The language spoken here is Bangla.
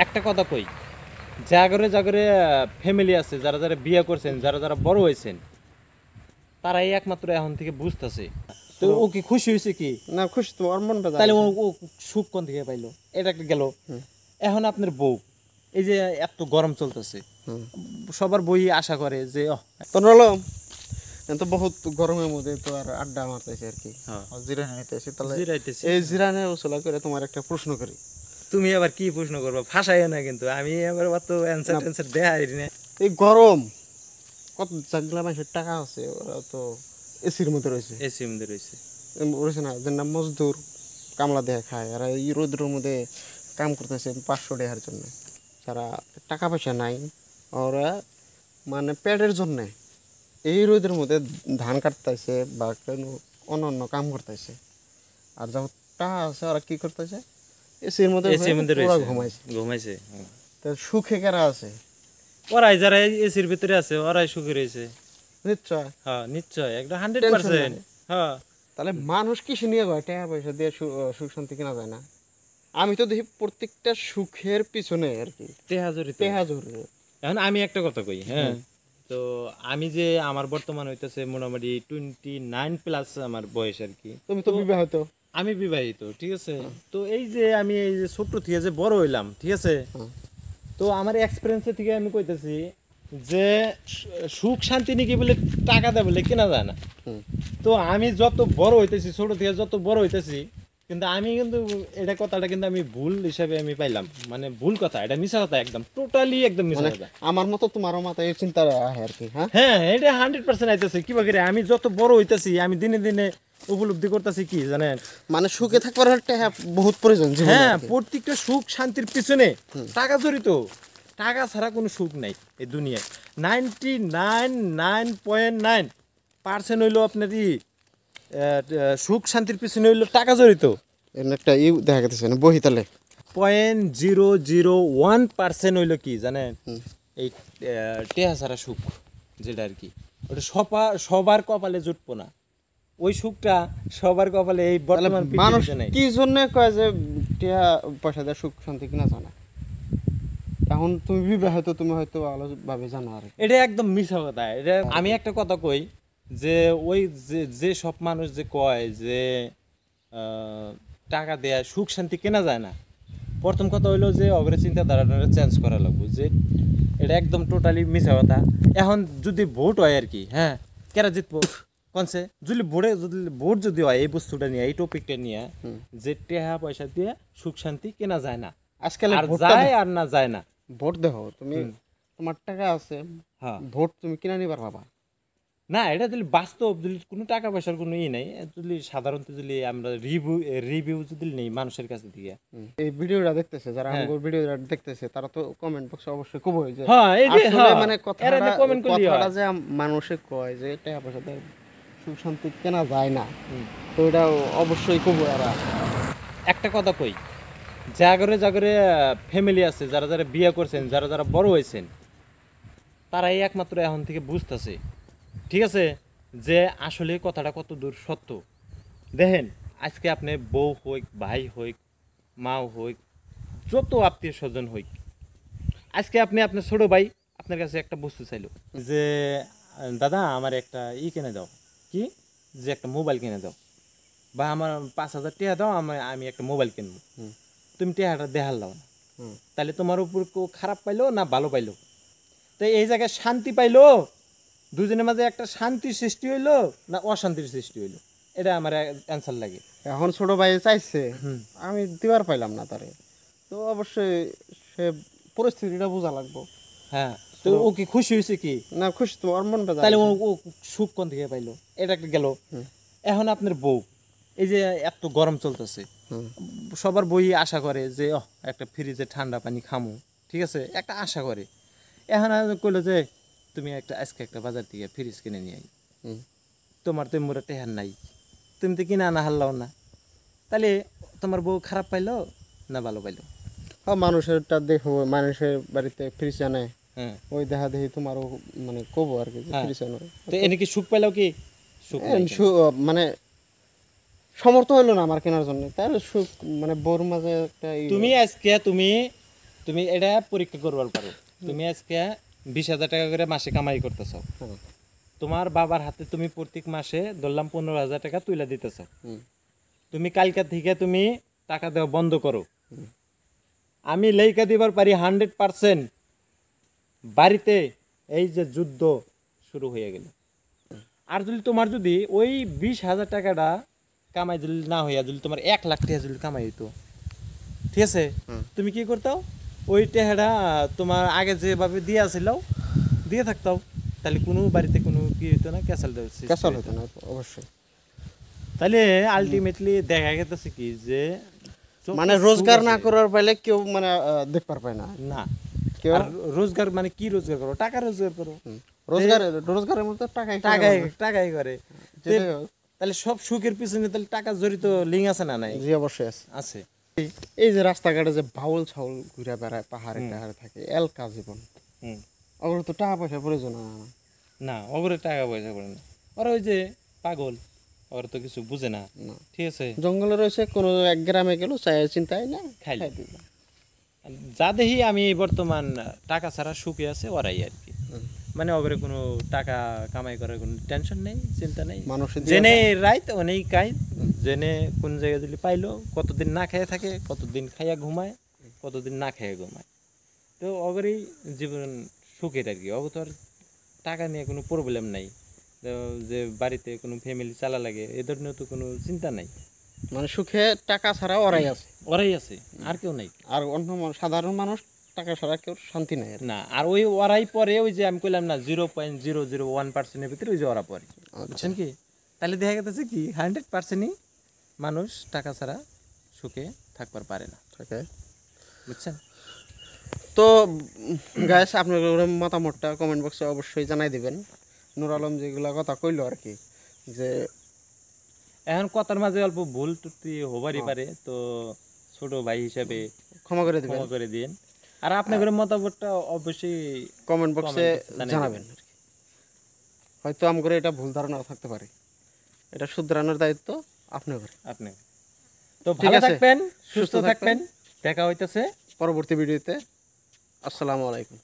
একটা কথা কই, জাগরে জাগরে ফ্যামিলি আছে, যারা যারা বিয়ে করছেন, যারা যারা বড় হয়েছেন, তারাই একমাত্র এখন থেকে বুঝতেছে। তো ও কি খুশি হয়েছে কি না? খুশি তো, ওর মনটা তাহলে ও সুখ কোন থেকে পাইলো? এটা একটা গেল। এখন আপনার বউ, এই যে এত গরম চলতেছে, সবার বই আশা করে যে তোর হলো তো বহুত গরমের মধ্যে তো আর আড্ডা মারতেছে আর কি, জিরানি নিতেছি। তাহলে জিরাইতেছি। এই জিরানি উসলা করে তোমার একটা প্রশ্ন করি। তুমি আবার কি প্রশ্ন করবো? ফাঁসাই না কিন্তু, আমি এবার অত অ্যান্সার ট্যান্সার দেখাই না। এই গরম কত জাগলা মানুষের টাকা আছে, ওরা তো এসির মধ্যে রয়েছে, এসির মধ্যে রয়েছে রয়েছে না, যে না মজদুর কামলা দেয়া খায়, আর এই রোদ্রের মধ্যে কাম করতেছে 500 টাকার জন্য। যারা টাকা পয়সা নাই, ওরা মানে পেটের জন্যে এই রোদের মধ্যে ধান কাটতেছে বা কোনো অন্য কাম করতেছে। আর যখন টাকা আছে, ওরা কি করতেছে? এসির মধ্যে ওরা ঘুমাইছে। তো সুখে কারা আছে? ওরাই যারা এসির ভিতরে আছে, ওরাই সুখী রয়েছে। নিশ্চয়, হ্যাঁ নিশ্চয়, একদম 100%। হ্যাঁ, তাহলে মানুষ কিসে নিয়ে যায়? টাকা পয়সা দিয়ে সুখ শান্তি কেনা যায় না? আমি তো দেখি প্রত্যেকটা সুখের পিছনে আর কি টেহা জড়িত। এখন আমি একটা কথা কই, হ্যাঁ, তো আমি যে আমার বর্তমান হইতেছে মোটামুটি 29+ আমার বয়স আর কি। তুমি তো বিবাহিত। আমি বিবাহিত, ঠিক আছে। তো এই যে আমি এই যে ছোট্ট থেকে যে বড় হইলাম, ঠিক আছে, তো আমার এক্সপিরিয়েন্সের থেকে আমি কইতেছি যে সুখ শান্তি নাকি বলে টাকা দেয় বলে কেনা যায় না। তো আমি যত বড় হইতেছি, ছোট থেকে যত বড় হইতেছি, কিন্তু আমি কিন্তু এটা কথাটা কিন্তু আমি ভুল হিসাবে আমি পাইলাম, মানে ভুল কথা, এটা মিশা কথা, একদম টোটালি একদম মিশা কথা। আমার মতো তোমারও মাথায় এই চিন্তা আহে আর কি। হ্যাঁ, এটা 100% আইতেছে। কি বাকি আমি যত বড় হইতেছি, আমি দিনে দিনে উপলব্ধি করতেছি কি জানেন, মানে সুখে থাকবার বহুত প্রয়োজন। হ্যাঁ, প্রত্যেকটা সুখ শান্তির পিছনে টাকা জড়িত। টাকা ছাড়া কোনো সুখ নাই এই দুনিয়ায়। 99.9% হইলো আপনার সুখ শান্তির পিছনে হইলো টাকা জড়িত। একটা দেখা গেছে বহিতালে 0.001% হইলো কি জানেন, এই টেহা ছাড়া সুখ, যেটা আর কি, ওটা সবার কপালে জুটবো না। ওই সুখটা সবার কপালে এই বর্তমান মানুষ পৃথিবীতে নাই। কি জন্য কয় যে টাকা পয়সা দিয়ে সুখ শান্তি কিনা জানা? এখন তুমি বিবাহিত, তুমি হয়তো ভাবে জানো। আর এটা একদম মিথ্যা কথা। এটা আমি একটা কথা কই যে ওই যে সব মানুষ যে কয় যে টাকা দেয়া সুখ শান্তি কেনা যায় না, প্রথম কথা হইলো যে অগ্রে চিন্তাধারাটা চেঞ্জ করা লাগবে, যে এটা একদম টোটালি মিথ্যা কথা। এখন যদি ভোট হয় আর কি, হ্যাঁ, কেরা জিতবো কনসে? যদি ভোট যদি হয় এই বস্তুটা নিয়ে, এই টপিকটা নিয়ে, যে টাকা পয়সা দিয়ে সুখ শান্তি কেনা যায় না, আজকাল যায় আর না যায় না। ভোট দেখো তুমি, তোমার টাকা আছে, হ্যাঁ, ভোট তুমি কিনা নিবার পাবা না। এটা যদি বাস্তব, যদি কোনো টাকা পয়সার কোনো নাই, যদি সাধারণত যদি আমরা রিভিউ যদি নেই মানুষের কাছে থেকে, এই ভিডিওটা দেখতেছে যারা আমার ভিডিওটা দেখতেছে, তারা তো কমেন্ট বক্সে অবশ্যই কবই যে হ্যাঁ, এই যে মানে কথাটা যে মানুষে কয় যে টাকা পয়সা দিয়ে সুখ শান্তি কেনা যায় না, তো এটা অবশ্যই কবই। আর একটা কথা কই, জাগরে জাগরে ফ্যামিলি আছে, যারা যারা বিয়ে করছেন, যারা যারা বড় হয়েছেন, তারাই একমাত্র এখন থেকে বুঝতেছে, ঠিক আছে, যে আসলে কথাটা কত দূর সত্য। দেখেন, আজকে আপনি বউ হইক, ভাই হইক, মাও হইক, যত আত্মীয় স্বজন হইক, আজকে আপনি আপনার ছোট ভাই আপনার কাছে একটা বস্তু চাইলো যে দাদা আমার একটা কিনে দাও, কি যে একটা মোবাইল কিনে দাও, বা আমার 5,000 টাকা দাও, আমি একটা মোবাইল কিনবো। তুমি টাকাটা দেখাল দাও না, তাহলে তোমার উপর খারাপ পাইলো না ভালো পাইলো? তো এই জায়গায় শান্তি পাইলো, দুজনের মাঝে একটা শান্তির সৃষ্টি হইলো না অশান্তির সৃষ্টি হইলো? এটা আমার অ্যান্সার লাগে। এখন ছোট ভাই চাইছে, আমি দিবার পাইলাম না তারে, তো অবশ্যই সে পরিস্থিতিটা বোঝা লাগবো। হ্যাঁ, তো ও কি খুশি হয়েছে কি না? খুশি তো, ওর মনটা তাহলে ও সুখ কোন থেকে পাইলো? এটা একটা গেল। এখন আপনার বউ, এই যে এত গরম চলতেছে, সবার বই আশা করে যে একটা ফ্রিজে ঠান্ডা পানি খামু, ঠিক আছে, একটা আশা করে। এখন কইলো যে তুমি আজকে একটা বাজার থেকে ফ্রিজ কিনে নিয়ে আই, তোমার তো মোরা টেহার নাই, তুমি তো কিনে আনা হারলাও না, তাহলে তোমার বউ খারাপ পাইলো না ভালো পাইলো? মানুষেরটা দেখো, মানুষের বাড়িতে ফ্রিজ আনে, ওই দেখা দেখি তোমারও মানে কবো আর কি ফ্রিজ আনো, তো এনে কি সুখ পাইলো? কি সুখ মানে সমর্থ হইলো না আমার কেনার জন্য, তাহলে সুখ মানে বোর মাঝে একটা তুমি আজকে তুমি তুমি এটা পরীক্ষা করবার পারো। তুমি আজকে 20,000 টাকা করে মাসে কামাই করতেছ, হুম, তোমার বাবার হাতে তুমি প্রত্যেক মাসে ধরলাম 15,000 টাকা তুলে দিতেছ। হুম, তুমি কালকা থেকে তুমি টাকা দেওয়া বন্ধ করো, আমি লেখা দিবার পারি 100% বাড়িতে এই যে যুদ্ধ শুরু হয়ে গেল। আর যদি তোমার যদি ওই 20,000 টাকাটা কামাই যদি না হইয়া যদি তোমার 1,00,000 টাকা যদি কামাই হইতো, ঠিক আছে, হুম। তুমি কি করতাও? ওই টাকাটা তোমার আগে যেভাবে দিয়ে আসিল দিয়ে থাকতাও, তাহলে কোনো বাড়িতে কোনো কি হইতো না, ক্যাসাল ক্যাসাল হতো না অবশ্যই। তাহলে আলটিমেটলি দেখা গেছে কি যে যত মানে সুখ রোজগার না আছে- করার পাইলে কেউ মানে দেখতে পারবে না না, কেউ। আর রোজগার মানে কি রোজগার করো? টাকা রোজগার করো। রোজগারের মধ্যে টাকাই টাকাই টাকাই করে। যেটাই হোক। তাহলে সব সুখের পিছনে তাহলে টাকা জড়িত লিঙ্ক আছে না? নাই, জি অবশ্যই আছে। আছে। এই যে রাস্তাঘাটে যে বাউল ছাউল ঘুরে বেড়ায়, পাহাড়ে টাহাড়ে থাকে, এলকা জীবন, হুম। ওগুলো তো টাকা পয়সা প্রয়োজন হয় না। না, ওগুলো টাকা পয়সা করে না, ওরা ওই যে পাগল, ওরা তো কিছু বুঝে না, না। ঠিক আছে। জঙ্গলে রয়েছে, কোনো এক গ্রামে গেল চাই চিন্তাই না, খাইল। খাই দিল। যা দেখি আমি বর্তমান টাকা ছাড়া সুখে আছে ওরাই আর কি। মানে ওদের কোনো টাকা কামাই করার কোনো টেনশন নেই, চিন্তা নেই। মানুষের জেনে রাইত অনেক কাই, জেনে কোন জায়গায় যদি পাইলো, কতদিন না খেয়ে থাকে, কতদিন খাইয়া ঘুমায়, কতদিন না খেয়ে ঘুমায়। তো ওগরই জীবন সুখের আর কি। অগ তো আর টাকা নিয়ে কোনো প্রবলেম নাই, তো যে বাড়িতে কোনো ফ্যামিলি চালা লাগে এ ধরনের তো কোনো চিন্তা নাই। মানে সুখে টাকা ছাড়া ওরাই আছে, ওরাই আছে, আর কেউ নাই। আর অন্য সাধারণ মানুষ টাকা ছাড়া কেউ শান্তি নাই আর। না, আর ওই ওরাই পরে ওই যে আমি কইলাম না 0.001%-এর ভিতরে ওই যে ওরা পরে, বুঝছেন কি? তাহলে দেখা গেছে কি 100%ই মানুষ টাকা ছাড়া সুখে থাকবার পারে না, থাকে। বুঝছেন? তো গাইস, আপনার মতামতটা কমেন্ট বক্সে অবশ্যই জানাই দিবেন। নূর আলম যেগুলা কথা কইলো আর কি, যে এখন কথার মাঝে অল্প ভুল ত্রুটি হবারই পারে, তো ছোট ভাই হিসাবে ক্ষমা করে দিবেন, ক্ষমা করে দিন। আর আপনাদের মতামতটা অবশ্যই কমেন্ট বক্সে জানাই জানাবেন। হয়তো আমগরে এটা ভুল ধারণা থাকতে পারে, এটা শুধরানোর দায়িত্ব আপনাদের। আপনি। তো ঠিক ভালো আছে, থাকবেন, সুস্থ সুস্থ থাকবেন, দেখা হইতেছে পরবর্তী ভিডিওতে। আসসালামু আলাইকুম।